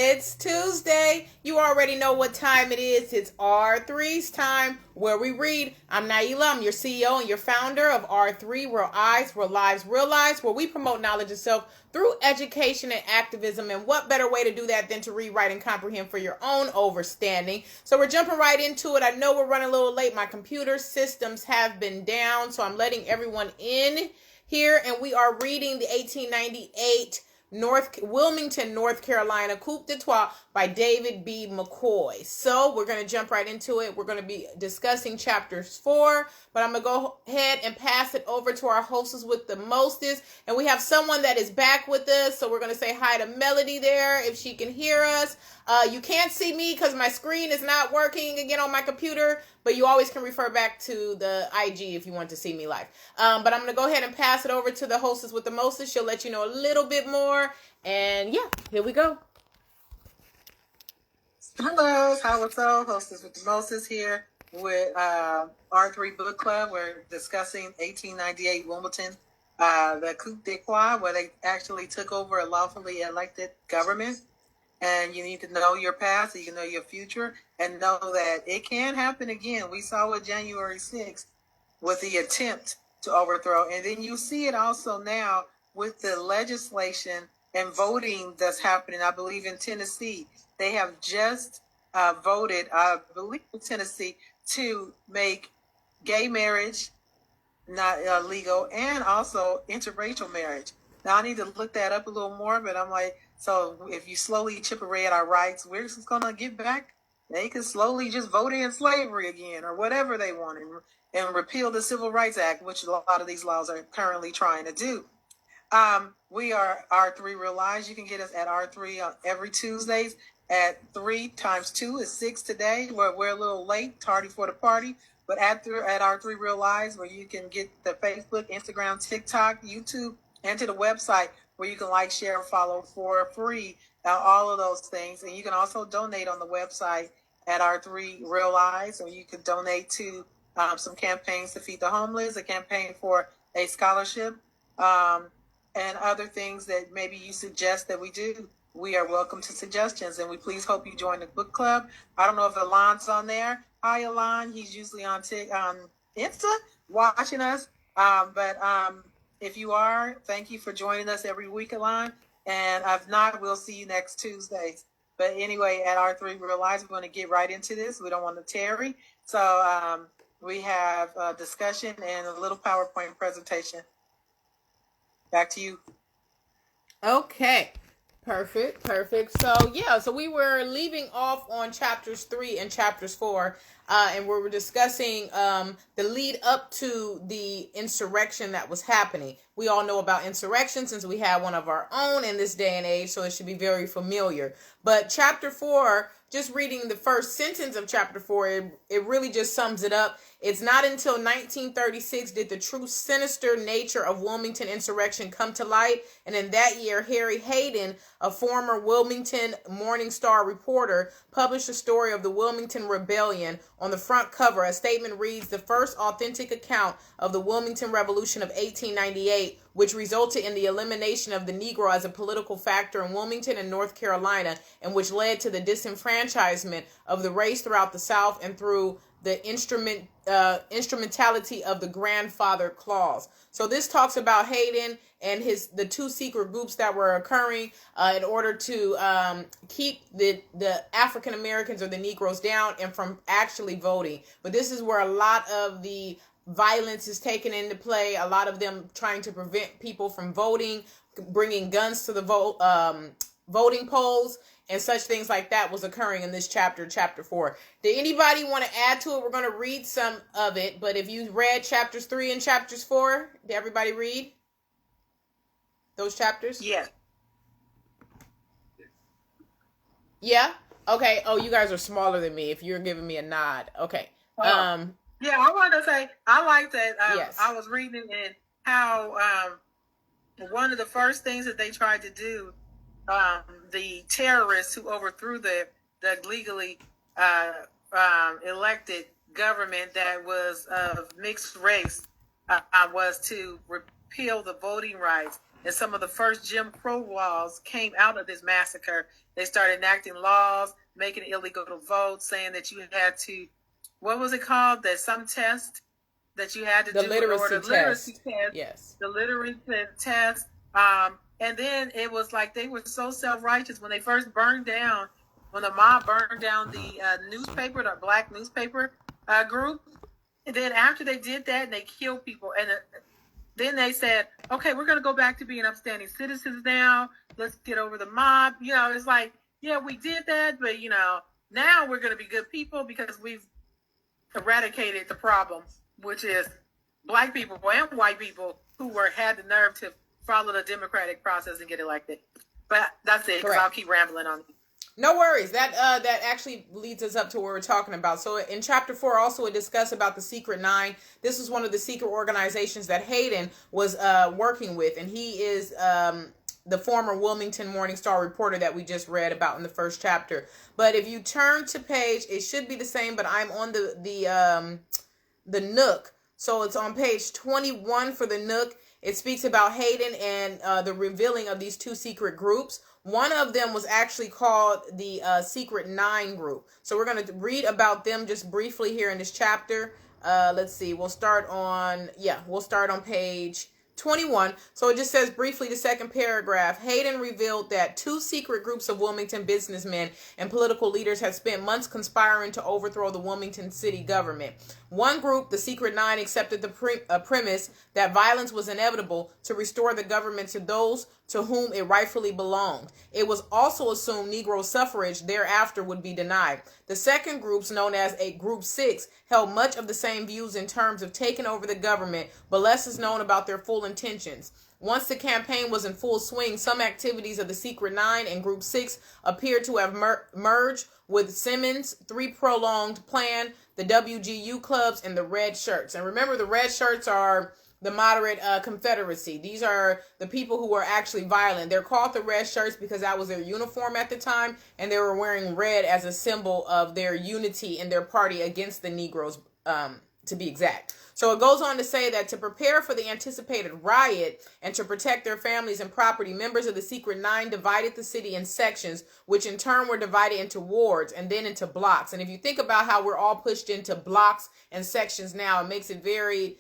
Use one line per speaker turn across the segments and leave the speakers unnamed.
It's Tuesday. You already know what time it is. It's R3's time, where we read. I'm Naila. I'm your CEO and your founder of R3, Real Eyes, Real Lives, Real Lives, where we promote knowledge of self through education and activism. And what better way to do that than to read, write, and comprehend for your own overstanding? So we're jumping right into it. I know we're running a little late. My computer systems have been down, so I'm letting everyone in here. And we are reading the 1898 Willmington, North Carolina, Coup d'etat by David B. McCoy. So we're going to jump right into it. We're going to be discussing chapters 4, but I'm going to go ahead and pass it over to our hostess with the mostest. And we have someone that is back with us. So we're going to say hi to Melody there if she can hear us. You can't see me because my screen is not working again on my computer, but you always can refer back to the IG if you want to see me live. But I'm going to go ahead and pass it over to the hostess with the mostest. She'll let you know a little bit more. And yeah, here we go.
Hello, what's up? Hostess with the mostest here with R3 Book Club. We're discussing 1898 Wilmington, the coup d'etat, where they actually took over a lawfully elected government. And you need to know your past, so you can know your future, and know that it can happen again. We saw it January 6th with the attempt to overthrow. And then you see it also now with the legislation and voting that's happening. I believe in Tennessee, they have just voted, I believe in Tennessee, to make gay marriage not legal, and also interracial marriage. Now, I need to look that up a little more, but I'm like, so if you slowly chip away at our rights, we're just going to get back. They can slowly just vote in slavery again or whatever they want and repeal the Civil Rights Act, which a lot of these laws are currently trying to do. We are R3 Real Lives. You can get us at R3 on every Tuesdays at 3 times 2 is 6 today. We're a little late, tardy for the party. But at R3 Real Lives, where you can get the Facebook, Instagram, TikTok, YouTube, and to the website where you can like, share, and follow for free, all of those things. And you can also donate on the website at R3 Real Lives, or you can donate to some campaigns to feed the homeless, a campaign for a scholarship, and other things that maybe you suggest that we do. We are welcome to suggestions, and we please hope you join the book club. I don't know if Alon's on there. Hi, Alon. He's usually on Insta watching us. But if you are, thank you for joining us every week, Alon. And if not, we'll see you next Tuesdays. But anyway, at R3 Real Lives, we're going to get right into this. We don't want to tarry. So we have a discussion and a little PowerPoint presentation. Back to you.
Okay. Perfect. So we were leaving off on chapters 3 and chapters 4, and we were discussing the lead up to the insurrection that was happening. We all know about insurrection since we had one of our own in this day and age, so it should be very familiar. But chapter 4, just reading the first sentence of chapter 4, it really just sums it up. It's not until 1936 did the true sinister nature of Wilmington insurrection come to light, and in that year, Harry Hayden, a former Wilmington Morning Star reporter, published a story of the Wilmington Rebellion. On the front cover, a statement reads, "The first authentic account of the Wilmington Revolution of 1898, which resulted in the elimination of the Negro as a political factor in Wilmington and North Carolina, and which led to the disenfranchisement of the race throughout the South and through the instrumentality of the grandfather clause." So this talks about Hayden and the two secret groups that were occurring in order to keep the African Americans or the Negroes down and from actually voting. But this is where a lot of the violence is taken into play. A lot of them trying to prevent people from voting, bringing guns to the voting polls, and such things like that was occurring in this chapter 4. Did anybody want to add to it? We're going to read some of it, but if you read chapters 3 and chapters 4, did everybody read those chapters?
Yeah.
Yeah? Okay. Oh, you guys are smaller than me if you're giving me a nod. Okay.
Yeah, I want to say, I like that.
Yes.
I was reading in how one of the first things that they tried to do, the terrorists who overthrew the legally elected government that was of mixed race, was to repeal the voting rights. and some of the first Jim Crow laws came out of this massacre. They started enacting laws, making it illegal to vote, saying that you had to, what was it called? There's some test that you had to do.
Literacy test. Yes.
The literacy test. And then it was like they were so self-righteous when they first burned down, when the mob burned down the newspaper, the black newspaper group. And then after they did that, and they killed people, and then they said, okay, we're going to go back to being upstanding citizens now. Let's get over the mob. You know, it's like, yeah, we did that, but, you know, now we're going to be good people because we've eradicated the problem, which is black people and white people who had the nerve to follow the democratic process and get elected. But that's it, because I'll keep rambling on it.
No worries. That actually leads us up to what we're talking about. So in chapter 4, also it discussed about the Secret Nine. This was one of the secret organizations that Hayden was working with, and he is the former Willmington Morning Star reporter that we just read about in the first chapter. But if you turn to page, it should be the same, but I'm on the Nook. So it's on page 21 for the Nook. It speaks about Hayden and the revealing of these two secret groups. One of them was actually called the Secret Nine group. So we're going to read about them just briefly here in this chapter. Let's see. We'll start on page 21. So it just says briefly the second paragraph. Hayden revealed that two secret groups of Wilmington businessmen and political leaders had spent months conspiring to overthrow the Wilmington city government. One group, the Secret Nine, accepted the premise that violence was inevitable to restore the government to those to whom it rightfully belonged. It was also assumed Negro suffrage thereafter would be denied. The second group, known as a Group 6, held much of the same views in terms of taking over the government, but less is known about their full intentions. Once the campaign was in full swing, some activities of the Secret Nine and Group 6 appeared to have merged with Simmons' three-pronged plan, the WGU clubs, and the Red Shirts. And remember, the Red Shirts are the moderate Confederacy. These are the people who were actually violent. They're called the Red Shirts because that was their uniform at the time, and they were wearing red as a symbol of their unity in their party against the Negroes, to be exact. So it goes on to say that to prepare for the anticipated riot and to protect their families and property, members of the Secret Nine divided the city in sections, which in turn were divided into wards and then into blocks. And if you think about how we're all pushed into blocks and sections now, it makes it very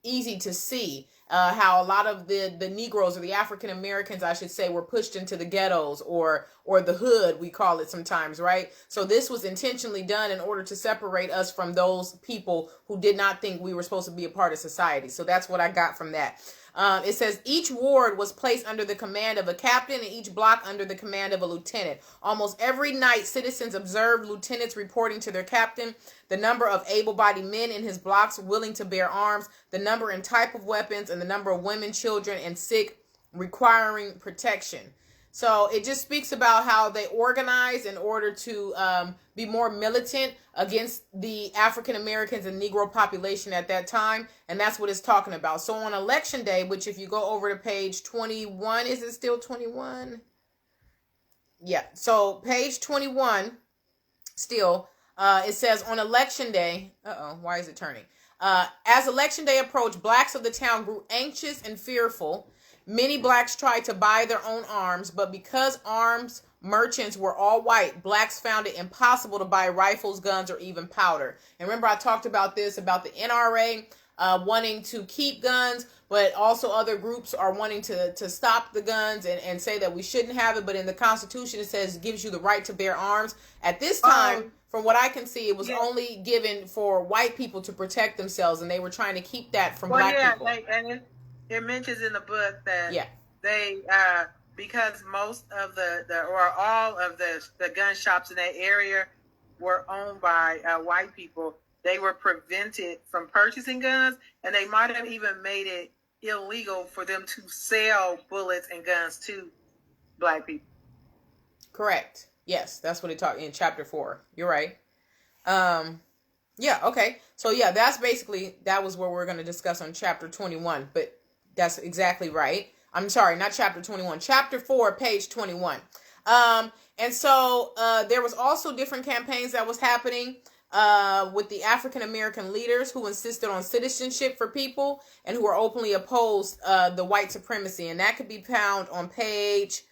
easy to see how a lot of the Negroes, or the African Americans, I should say, were pushed into the ghettos or the hood, we call it sometimes, right? So this was intentionally done in order to separate us from those people who did not think we were supposed to be a part of society. So that's what I got from that. It says each ward was placed under the command of a captain and each block under the command of a lieutenant. Almost every night, citizens observed lieutenants reporting to their captain the number of able-bodied men in his blocks willing to bear arms, the number and type of weapons, and the number of women, children, and sick requiring protection. So it just speaks about how they organized in order to be more militant against the African Americans and Negro population at that time. And that's what it's talking about. So on election day, which if you go over to page 21, is it still 21? Yeah. So page 21 still, it says on election day, why is it turning? As election day approached, blacks of the town grew anxious and fearful. Many blacks tried to buy their own arms, but because arms merchants were all white, blacks found it impossible to buy rifles, guns, or even powder. And remember, I talked about this, about the NRA wanting to keep guns, but also other groups are wanting to stop the guns and say that we shouldn't have it. But in the Constitution, it says it gives you the right to bear arms. At this time, from what I can see, it was only given for white people to protect themselves, and they were trying to keep that from black people.
And it mentions in the book that they, because most of or all of the gun shops in that area were owned by white people, they were prevented from purchasing guns, and they might have even made it illegal for them to sell bullets and guns to black people.
Correct. Yes, that's what it talked in chapter 4. You're right. Yeah, okay. So yeah, that's basically, that was what we're going to discuss on chapter 21, but that's exactly right. I'm sorry, not chapter 21, chapter 4, page 21. And so there was also different campaigns that was happening. with the African American leaders who insisted on citizenship for people and who are openly opposed the white supremacy. And that could be found on page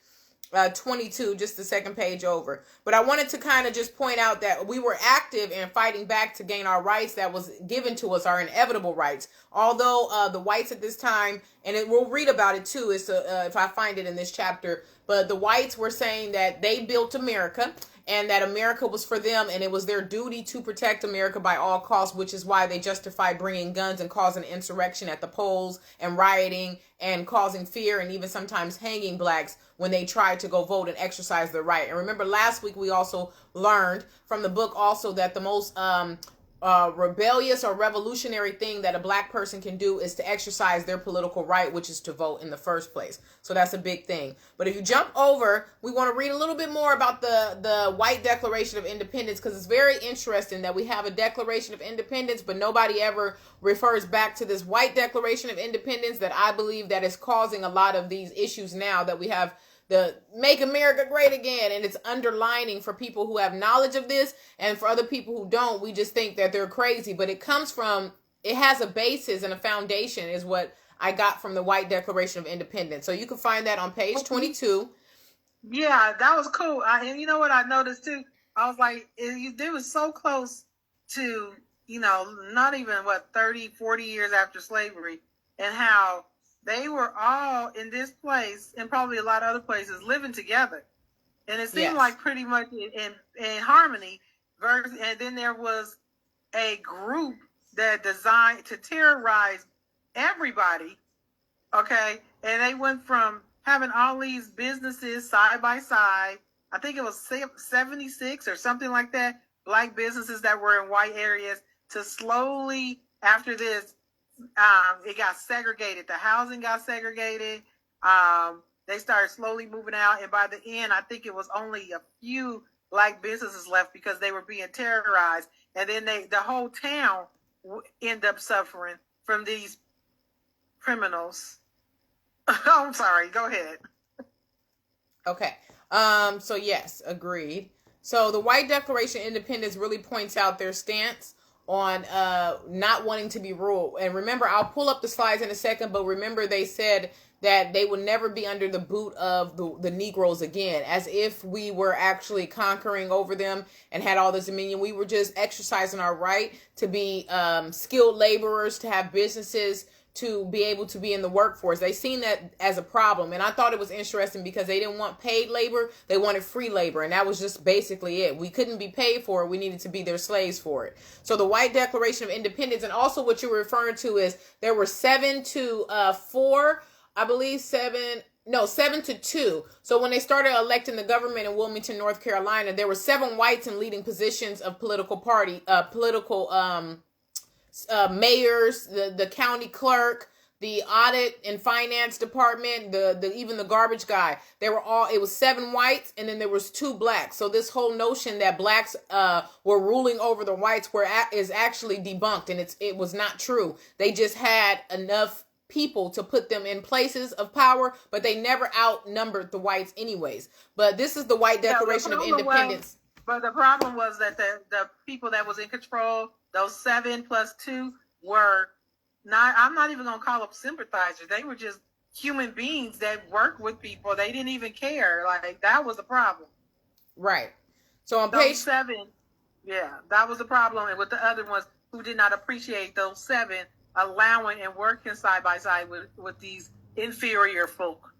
22, just the second page over. But I wanted to kind of just point out that we were active in fighting back to gain our rights that was given to us, our inevitable rights. Although the whites at this time, and we'll read about it too, if I find it in this chapter, but the whites were saying that they built America and that America was for them, and it was their duty to protect America by all costs, which is why they justified bringing guns and causing insurrection at the polls and rioting and causing fear and even sometimes hanging blacks when they tried to go vote and exercise their right. And remember, last week we also learned from the book also that the most rebellious or revolutionary thing that a black person can do is to exercise their political right, which is to vote in the first place. So that's a big thing. But if you jump over, we want to read a little bit more about the White Declaration of Independence, because it's very interesting that we have a Declaration of Independence, but nobody ever refers back to this White Declaration of Independence that I believe that is causing a lot of these issues now that we have. The Make America Great Again, and it's underlining for people who have knowledge of this, and for other people who don't, we just think that they're crazy. But it has a basis and a foundation, is what I got from the White Declaration of Independence. So you can find that on page 22.
Yeah, that was cool. And you know what I noticed too? I was like, it was so close to, not even 30, 40 years after slavery, and how they were all in this place, and probably a lot of other places, living together. And it seemed like pretty much in harmony. And then there was a group that designed to terrorize everybody, okay? And they went from having all these businesses side by side, I think it was 76 or something like that, black businesses that were in white areas, to slowly, after this, it got segregated. The housing got segregated. They started slowly moving out, and by the end, I think it was only a few black businesses left because they were being terrorized. And then the whole town ended up suffering from these criminals. I'm sorry. Go ahead.
Okay. So yes, agreed. So the White Declaration of Independence really points out their stance on not wanting to be ruled. And remember, I'll pull up the slides in a second, but remember they said that they would never be under the boot of the Negroes again, as if we were actually conquering over them and had all this dominion. We were just exercising our right to be skilled laborers, to have businesses, to be able to be in the workforce. They seen that as a problem. And I thought it was interesting because they didn't want paid labor. They wanted free labor. And that was just basically it. We couldn't be paid for it. We needed to be their slaves for it. So the White Declaration of Independence, and also what you're referring to is there were 7 to 4, I believe 7 to 2. So when they started electing the government in Willmington, North Carolina, there were 7 whites in leading positions of mayors, the county clerk, the audit and finance department, even the garbage guy. It was 7 whites, and then there was 2 blacks. So this whole notion that blacks were ruling over the whites is actually debunked, and it was not true. They just had enough people to put them in places of power, but they never outnumbered the whites anyways. But this is the White Declaration of Independence.
But the problem was that the people that was in control, those 7 plus 2, were not, I'm not even going to call them sympathizers. They were just human beings that worked with people. They didn't even care. Like, that was the problem.
Right. So on page
7, that was the problem. And with the other ones who did not appreciate those 7 allowing and working side by side with these inferior folk.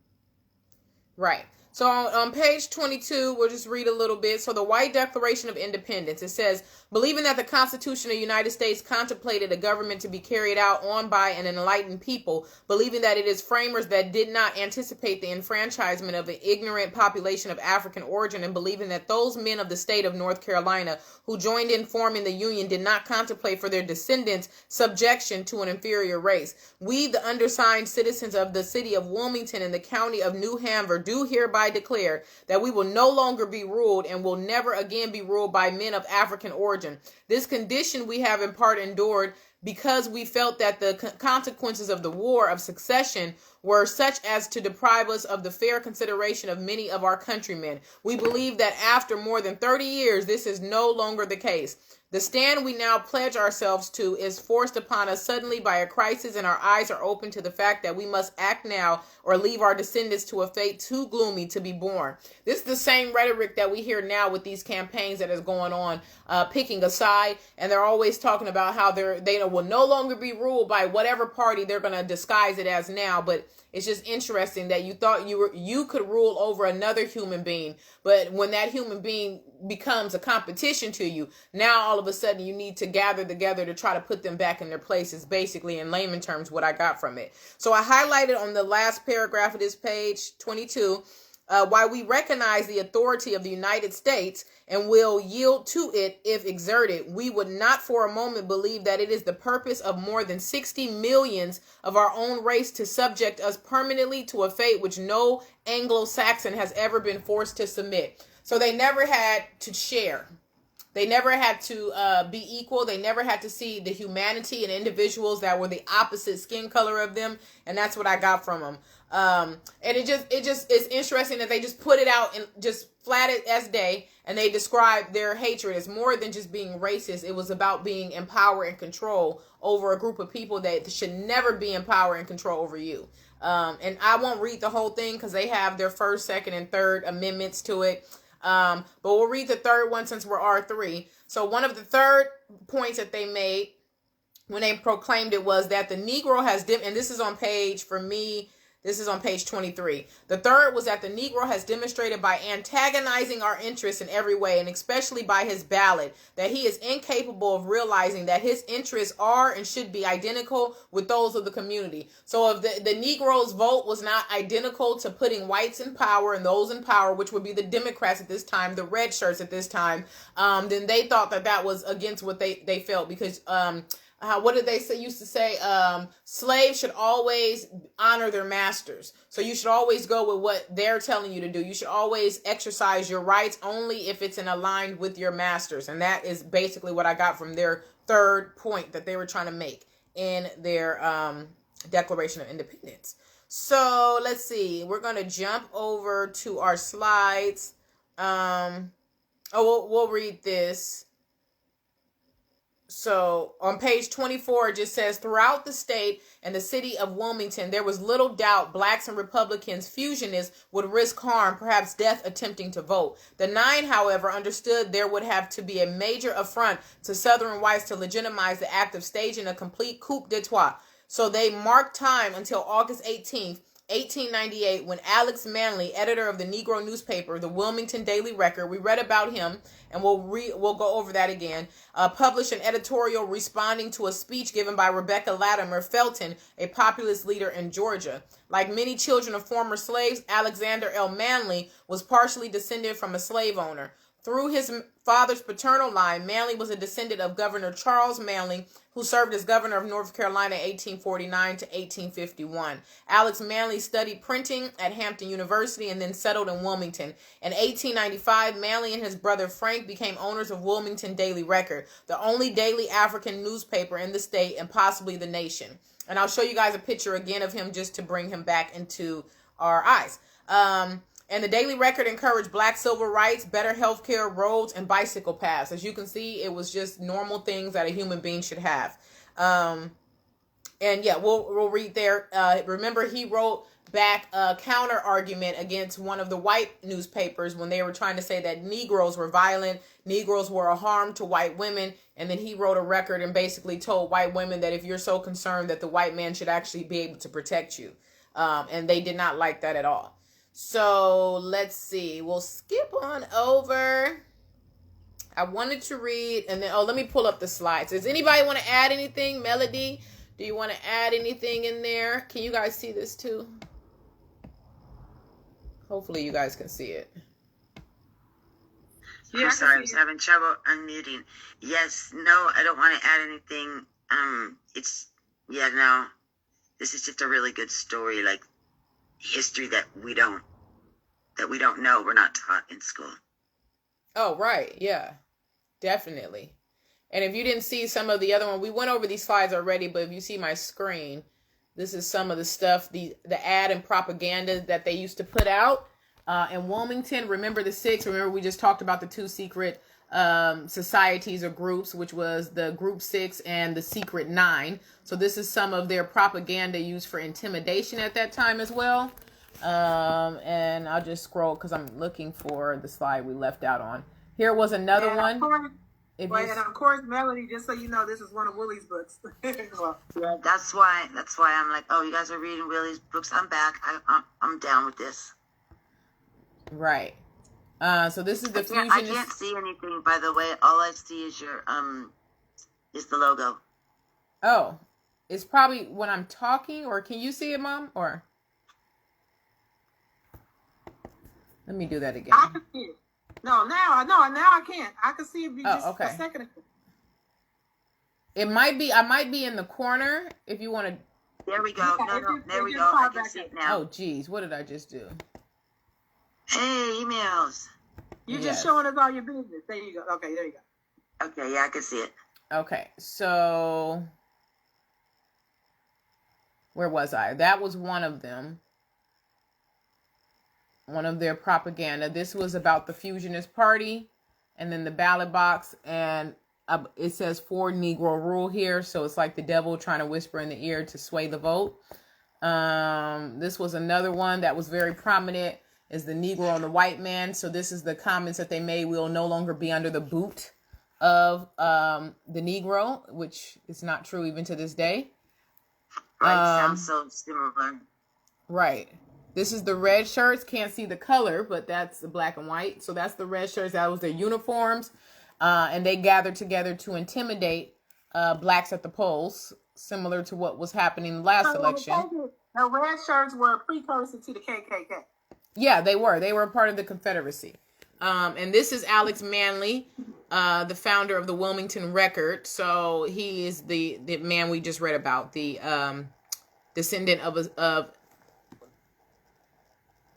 Right. So on page 22, we'll just read a little bit. So the White Declaration of Independence, it says, believing that the Constitution of the United States contemplated a government to be carried out on by an enlightened people, believing that it is framers that did not anticipate the enfranchisement of an ignorant population of African origin, and believing that those men of the state of North Carolina who joined in forming the Union did not contemplate for their descendants subjection to an inferior race. We, the undersigned citizens of the city of Willmington and the county of New Hampshire, do hereby declare that we will no longer be ruled and will never again be ruled by men of African origin. This condition we have in part endured because we felt that the consequences of the war of succession were such as to deprive us of the fair consideration of many of our countrymen. We believe that after more than 30 years, this is no longer the case. The stand we now pledge ourselves to is forced upon us suddenly by a crisis, and our eyes are open to the fact that we must act now or leave our descendants to a fate too gloomy to be borne. This is the same rhetoric that we hear now with these campaigns that is going on, picking a side, and they're always talking about how they will no longer be ruled by whatever party they're going to disguise it as now. But it's just interesting that you thought you could rule over another human being, but when that human being becomes a competition to you, now all of a sudden you need to gather together to try to put them back in their places, basically in layman terms what I got from it. So I highlighted on the last paragraph of this page 22, why we recognize the authority of the United States and will yield to it if exerted. We would not for a moment believe that it is the purpose of more than 60 millions of our own race to subject us permanently to a fate which no Anglo-Saxon has ever been forced to submit. So they never had to share. They never had to be equal. They never had to see the humanity in individuals that were the opposite skin color of them. And that's what I got from them. And it's interesting that they just put it out and just flat it as day. And they described their hatred as more than just being racist. It was about being in power and control over a group of people that should never be in power and control over you. And I won't read the whole thing because they have their first, second, and third amendments to it. But we'll read the third one since we're R3. So one of the third points that they made when they proclaimed it was that the Negro has, and this is on page, for me, this is on page 23. The third was that the Negro has demonstrated by antagonizing our interests in every way, and especially by his ballot, that he is incapable of realizing that his interests are and should be identical with those of the community. So if the Negroes' vote was not identical to putting whites in power and those in power, which would be the Democrats at this time, the red shirts at this time, then they thought that that was against what they felt, because what did they say? Used to say, slaves should always honor their masters. So you should always go with what they're telling you to do. You should always exercise your rights only if it's in aligned with your masters. And that is basically what I got from their third point that they were trying to make in their Declaration of Independence. So let's see. We're going to jump over to our slides. We'll read this. So on page 24, it just says, throughout the state and the city of Willmington, there was little doubt blacks and Republicans, fusionists, would risk harm, perhaps death, attempting to vote. The 9, however, understood there would have to be a major affront to Southern whites to legitimize the act of staging a complete coup d'etat. So they marked time until August 18th, 1898, when Alex Manley, editor of the Negro newspaper, the Willmington Daily Record, we read about him, and we'll go over that again, published an editorial responding to a speech given by Rebecca Latimer Felton, a populist leader in Georgia. Like many children of former slaves, Alexander L. Manley was partially descended from a slave owner. Through his father's paternal line, Manley was a descendant of Governor Charles Manley, who served as governor of North Carolina 1849 to 1851. Alex Manley studied printing at Hampton University and then settled in Wilmington. In 1895, Manley and his brother Frank became owners of Wilmington Daily Record, the only daily African newspaper in the state and possibly the nation. And I'll show you guys a picture again of him just to bring him back into our eyes. And the Daily Record encouraged black civil rights, better health care, roads, and bicycle paths. As you can see, it was just normal things that a human being should have. And yeah, we'll read there. Remember, he wrote back a counter argument against one of the white newspapers when they were trying to say that Negroes were violent, Negroes were a harm to white women. And then he wrote a record and basically told white women that if you're so concerned, that the white man should actually be able to protect you. And they did not like that at all. So let's see. We'll skip on over. I wanted to read, and then, let me pull up the slides. Does anybody want to add anything? Melody, do you want to add anything in there? Can you guys see this too? Hopefully you guys can see it.
Yeah, I'm sorry, I was having trouble unmuting. Yes, no, I don't want to add anything. No. This is just a really good story, like history that we don't know, we're not taught in school.
Oh, right. Yeah, definitely. And if you didn't see some of the other one, we went over these slides already, but if you see my screen, This is some of the stuff, the ad and propaganda that they used to put out in Wilmington. Remember the 6? Remember we just talked about the 2 secret societies or groups, which was the Group 6 and the Secret 9. So this is some of their propaganda used for intimidation at that time as well. And I'll just scroll because I'm looking for the slide we left out on. Here was another one.
And of course, Melody, just so you know, this is one of Willie's books.
Well, yeah, that's why I'm like, oh, you guys are reading Willie's books. I'm back. I'm down with this.
Right. So this is the fusion.
I can't see anything, by the way. All I see is your is the logo.
Oh, it's probably when I'm talking, or can you see it, Mom? Or let me do that again.
I can see it. No, now I can't. I can see it just
okay.
a second ago.
It might be. I might be in the corner. If you want to.
There we go.
Yeah,
there we go. I can see it now.
Oh, geez, what did I just do?
Hey, emails.
You're just showing us all your business. There you go. Okay, there you go.
Okay, yeah, I can see it.
Okay, so where was I? That was one of them. One of their propaganda. This was about the Fusionist Party, and then the ballot box, and it says for Negro rule here, so it's like the devil trying to whisper in the ear to sway the vote. This was another one that was very prominent, is the Negro and the white man. So this is the comments that they made. We'll no longer be under the boot of the Negro, which is not true even to this day.
Right, sounds so similar.
Right. This is the red shirts. Can't see the color, but that's the black and white. So that's the red shirts. That was their uniforms. And they gathered together to intimidate blacks at the polls, similar to what was happening last election.
The red shirts were a precursor to the KKK.
Yeah, they were. They were a part of the Confederacy. And this is Alex Manley, the founder of the Willmington Record. So he is the man we just read about, the descendant of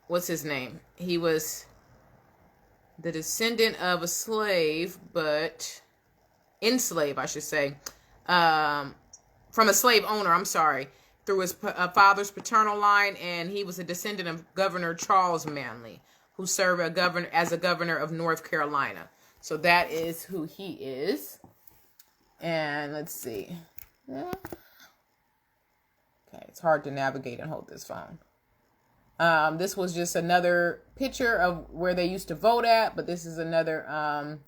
what's his name? He was the descendant of a slave, but enslaved, I should say, from a slave owner, I'm sorry, through his father's paternal line, and he was a descendant of Governor Charles Manley, who served as a governor of North Carolina. So that is who he is. And let's see. Okay, it's hard to navigate and hold this phone. This was just another picture of where they used to vote at, but this is another,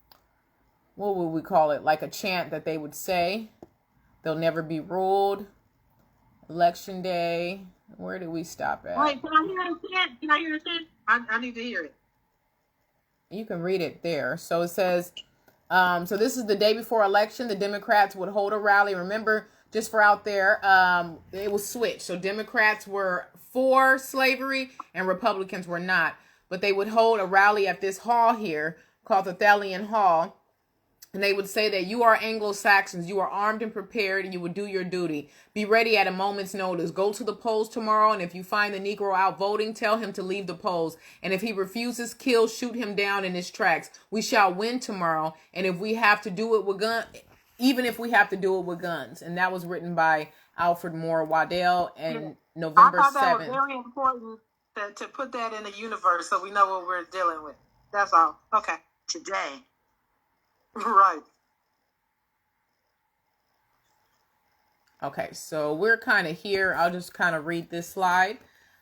what would we call it? Like a chant that they would say. They'll never be ruled. Election day. Where did we stop at?
Wait, can I hear the chant? Can I hear the chant? I need to hear it.
You can read it there. So it says, so this is the day before election. The Democrats would hold a rally. Remember, just for out there, it was switched. So Democrats were for slavery and Republicans were not. But they would hold a rally at this hall here called the Thalian Hall. And they would say that you are Anglo-Saxons, you are armed and prepared, and you will do your duty. Be ready at a moment's notice. Go to the polls tomorrow, and if you find the Negro out voting, tell him to leave the polls. And if he refuses, shoot him down in his tracks. We shall win tomorrow, and if we have to do it with guns, even if we have to do it with guns. And that was written by Alfred Moore Waddell and November 7th.
I thought that was very important to put that in the universe so we know what we're dealing with. That's all. Okay.
Today.
Right.
Okay, so we're kind of here. I'll just kind of read this slide.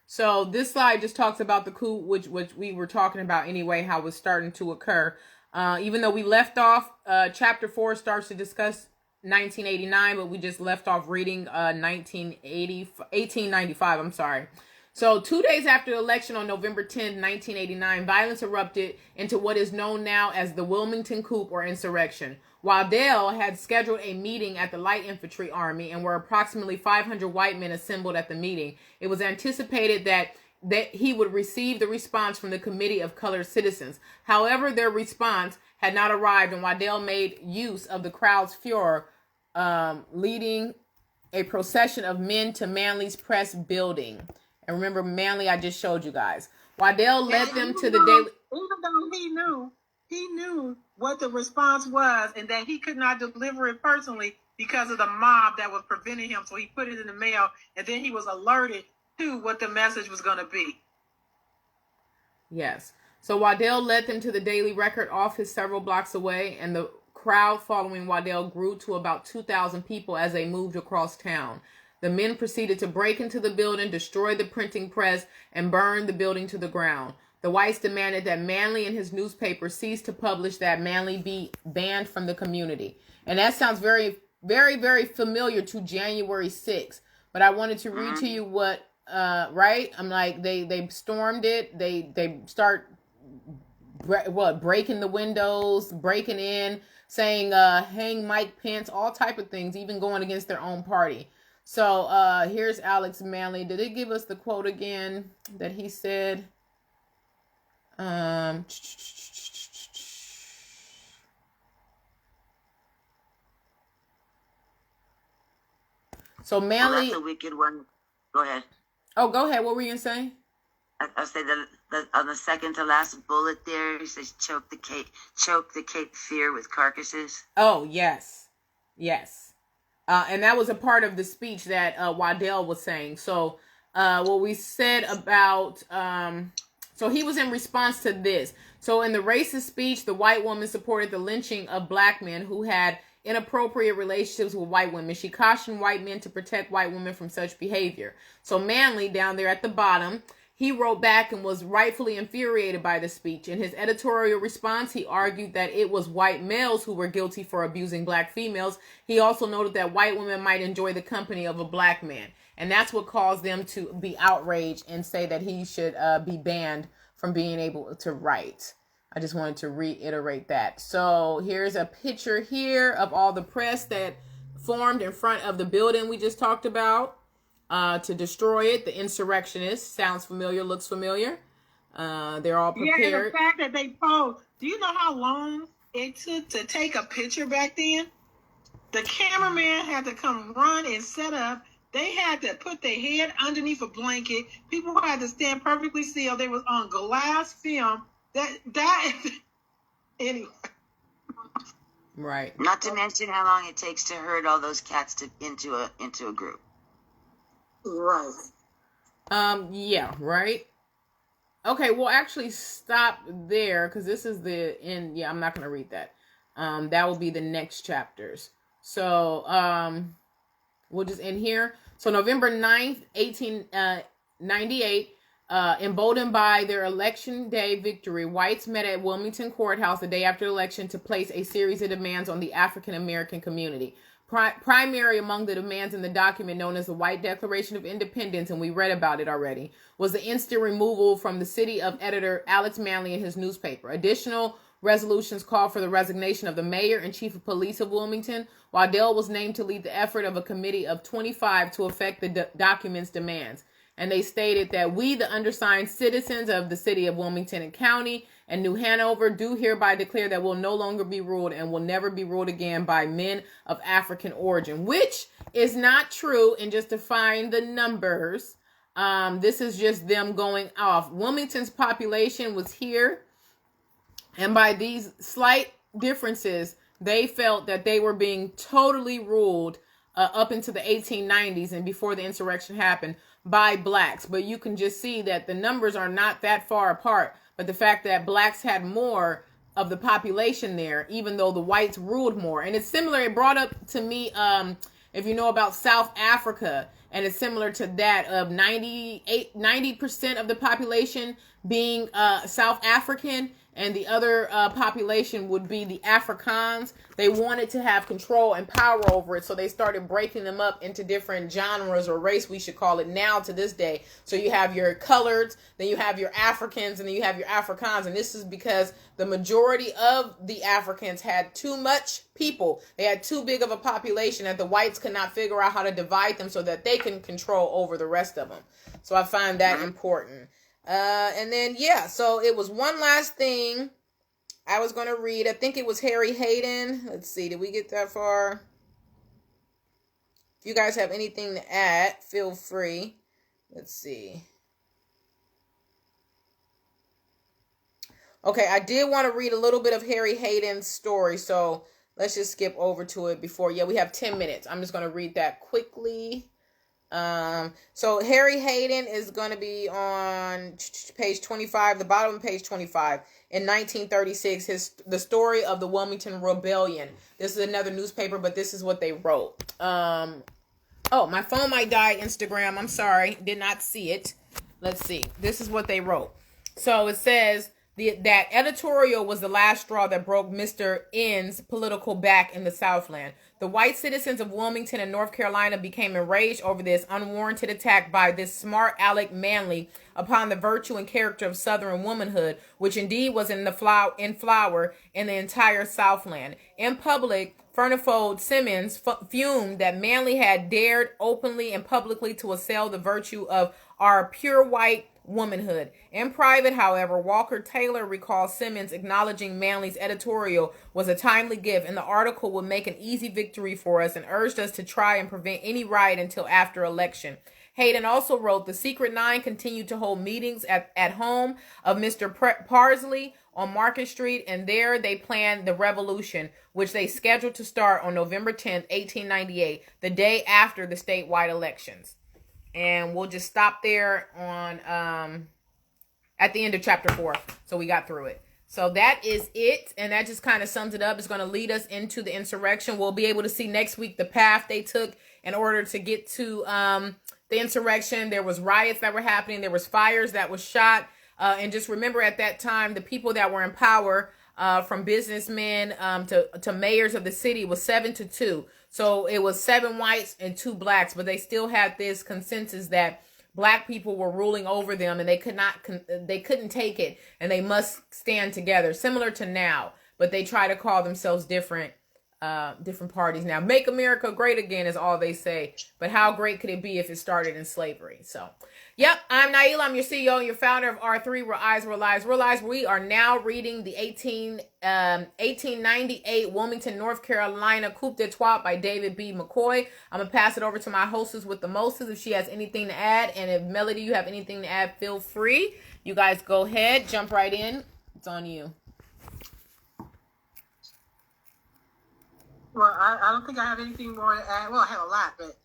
So this slide just talks about the coup, which we were talking about anyway, how it was starting to occur. Even though we left off, chapter 4 starts to discuss 1989, but we just left off reading 1895, I'm sorry. So 2 days after the election on November 10, 1989, violence erupted into what is known now as the Willmington Coup or insurrection. Waddell had scheduled a meeting at the Light Infantry Army and were approximately 500 white men assembled at the meeting. It was anticipated that he would receive the response from the Committee of Colored Citizens. However, their response had not arrived, and Waddell made use of the crowd's furor, leading a procession of men to Manley's press building. And remember, Manley, I just showed you guys. Waddell led them to the daily...
Even though he knew he knew what the response was and that he could not deliver it personally because of the mob that was preventing him. So he put it in the mail, and then he was alerted to what the message was going to be.
Yes. So Waddell led them to the Daily Record office several blocks away, and the crowd following Waddell grew to about 2,000 people as they moved across town. The men proceeded to break into the building, destroy the printing press, and burn the building to the ground. The whites demanded that Manley and his newspaper cease to publish, that Manley be banned from the community. And that sounds very, very, very familiar to January 6th. But I wanted to read to you what, right? I'm like, they stormed it. They start breaking the windows, breaking in, saying hang Mike Pence, all type of things, even going against their own party. So here's Alex Manley. Did it give us the quote again that he said? So Manley.
Well, that's a wicked one. Go ahead.
Oh, go ahead. What were you gonna say?
I'll say that on the second to last bullet there, he says, choke the Cape Fear with carcasses.
Oh, yes. Yes. And that was a part of the speech that Waddell was saying. So what we said about, so he was in response to this. So in the racist speech, the white woman supported the lynching of black men who had inappropriate relationships with white women. She cautioned white men to protect white women from such behavior. So Manley, down there at the bottom, he wrote back and was rightfully infuriated by the speech. In his editorial response, he argued that it was white males who were guilty for abusing black females. He also noted that white women might enjoy the company of a black man. And that's what caused them to be outraged and say that he should be banned from being able to write. I just wanted to reiterate that. So here's a picture here of all the press that formed in front of the building we just talked about. To destroy it. The insurrectionists. Sounds familiar, looks familiar. They're all prepared.
Yeah, and the fact that they posed. Do you know how long it took to take a picture back then? The cameraman had to come run and set up. They had to put their head underneath a blanket. People had to stand perfectly still. They was on glass film. That anyway.
Right.
Not to mention how long it takes to herd all those cats into a group.
Right.
Yeah, right. Okay, we'll actually stop there because this is the end. Yeah, I'm not gonna read that. That will be the next chapters. So, we'll just end here. So November 9th, 1898, emboldened by their election day victory, whites met at Willmington Courthouse the day after the election to place a series of demands on the African American community. Primary among the demands in the document known as the White Declaration of Independence, and we read about it already, was the instant removal from the city of editor Alex Manley and his newspaper. Additional resolutions called for the resignation of the mayor and chief of police of Willmington. Waddell was named to lead the effort of a committee of 25 to effect the document's demands. And they stated that we, the undersigned citizens of the city of Wilmington and County and New Hanover, do hereby declare that we'll no longer be ruled and will never be ruled again by men of African origin, which is not true. And just to find the numbers, this is just them going off. Wilmington's population was here, and by these slight differences, they felt that they were being totally ruled up into the 1890s and before the insurrection happened by blacks. But you can just see that the numbers are not that far apart. But the fact that blacks had more of the population there, even though the whites ruled more. And it's similar. It brought up to me, if you know about South Africa, and it's similar to that of 90% of the population being South African, and the other population would be the Afrikaans. They wanted to have control and power over it, so they started breaking them up into different genres or race, we should call it now to this day. So you have your coloreds, then you have your Africans, and then you have your Afrikaans. And this is because the majority of the Africans had too much people. They had too big of a population that the whites could not figure out how to divide them so that they can control over the rest of them. So I find that important. And then, yeah, so it was one last thing I was going to read. I think it was Harry Hayden. Let's see. Did we get that far? If you guys have anything to add, feel free. Let's see. Okay, I did want to read a little bit of Harry Hayden's story, so let's just skip over to it before. Yeah, we have 10 minutes. I'm just going to read that quickly. So Harry Hayden is going to be on page 25, the bottom of page 25. In 1936, the story of the Willmington Rebellion. This is another newspaper, but this is what they wrote. Oh, my phone might die. Instagram. I'm sorry, did not see it. Let's see. This is what they wrote. So it says that editorial was the last straw that broke Mr. N's political back in the Southland. The white citizens of Wilmington and North Carolina became enraged over this unwarranted attack by this smart aleck Manley upon the virtue and character of Southern womanhood, which indeed was in flower in the entire Southland. In public, Furnifold Simmons fumed that Manley had dared openly and publicly to assail the virtue of our pure white womanhood. In private, however, Walker Taylor recalls Simmons acknowledging Manley's editorial was a timely gift and the article would make an easy victory for us, and urged us to try and prevent any riot until after election. Hayden also wrote, the Secret Nine continued to hold meetings at home of Mr. Parsley on Market Street, and there they planned the revolution, which they scheduled to start on November 10th, 1898, the day after the statewide elections. And we'll just stop there on at the end of chapter 4. So we got through it. So that is it. And that just kind of sums it up. It's going to lead us into the insurrection. We'll be able to see next week the path they took in order to get to the insurrection. There was riots that were happening. There was fires that was shot. And just remember at that time, the people that were in power, from businessmen to mayors of the city, was 7-2. So it was 7 whites and 2 blacks, but they still had this consensus that black people were ruling over them, and they couldn't take it, and they must stand together, similar to now. But they try to call themselves different parties now. Make America great again is all they say, but how great could it be if it started in slavery? So, yep, I'm Naila. I'm your CEO and your founder of R3, Real Eyes, Real Lives, Real Lives. We are now reading the 1898 Wilmington, North Carolina Coup d'etat by David B. McCoy. I'm going to pass it over to my hostess with the mostest if she has anything to add. And if Melody, you have anything to add, feel free. You guys go ahead. Jump right in. It's on you.
Well, I don't think I have anything more to add. Well, I have a lot, but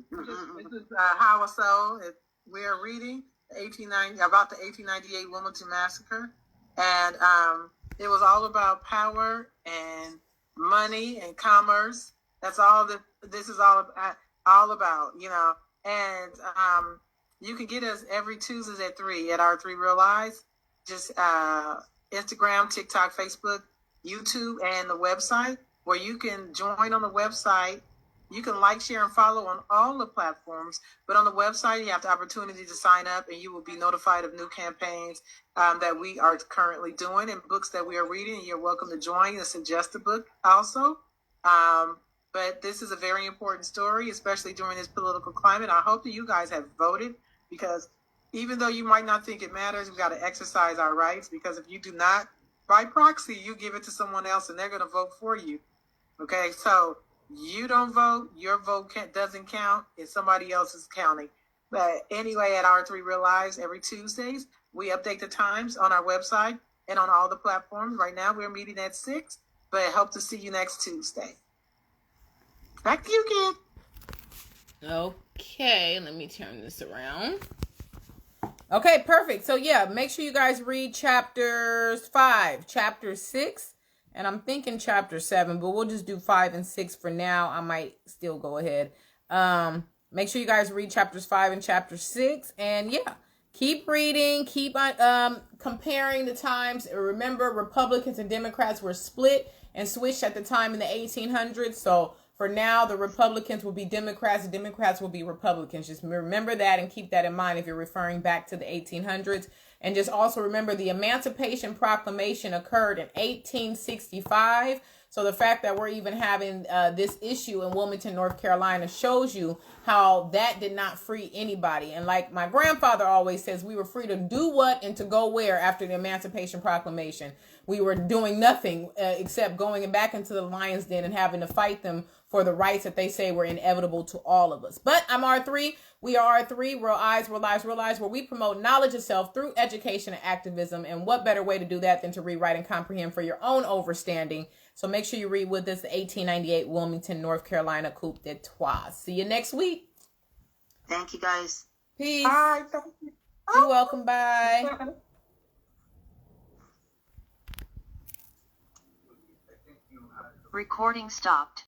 this is how so. We're reading about the 1898 Wilmington Massacre, and it was all about power and money and commerce. That's all this is all about, you know. And you can get us every Tuesdays at 3 at R3 Real Eyes. Just Instagram, TikTok, Facebook, YouTube, and the website, where you can join on the website. You can like, share, and follow on all the platforms. But on the website, you have the opportunity to sign up, and you will be notified of new campaigns that we are currently doing and books that we are reading. You're welcome to join and suggest a book also. But this is a very important story, especially during this political climate. I hope that you guys have voted, because even though you might not think it matters, we've got to exercise our rights, because if you do not, by proxy, you give it to someone else and they're going to vote for you. Okay, so you don't vote, your vote doesn't count, it's somebody else's counting. But anyway, at R3 Real Lives, every Tuesdays, we update the times on our website and on all the platforms. Right now, we're meeting at 6, but I hope to see you next Tuesday. Back to you, kid.
Okay, let me turn this around. Okay, perfect. So yeah, make sure you guys read chapters 5, chapter 6, and I'm thinking chapter 7, but we'll just do 5 and 6 for now. I might still go ahead. Make sure you guys read chapters 5 and chapter 6, and yeah, keep reading, keep on comparing the times. Remember, Republicans and Democrats were split and switched at the time in the 1800s. So for now, the Republicans will be Democrats, the Democrats will be Republicans. Just remember that and keep that in mind if you're referring back to the 1800s. And just also remember the Emancipation Proclamation occurred in 1865. So the fact that we're even having this issue in Wilmington, North Carolina shows you how that did not free anybody. And like my grandfather always says, we were free to do what and to go where after the Emancipation Proclamation. We were doing nothing except going back into the lion's den and having to fight them for the rights that they say were inevitable to all of us. But I'm R3. We are R3, Real Eyes, Real Lives, Real Lives, where we promote knowledge of self through education and activism. And what better way to do that than to rewrite and comprehend for your own overstanding. So make sure you read with us the 1898 Willmington, North Carolina Coup d'Etat. See you next week.
Thank you, guys.
Peace.
Bye.
You're welcome. Bye.
Recording stopped.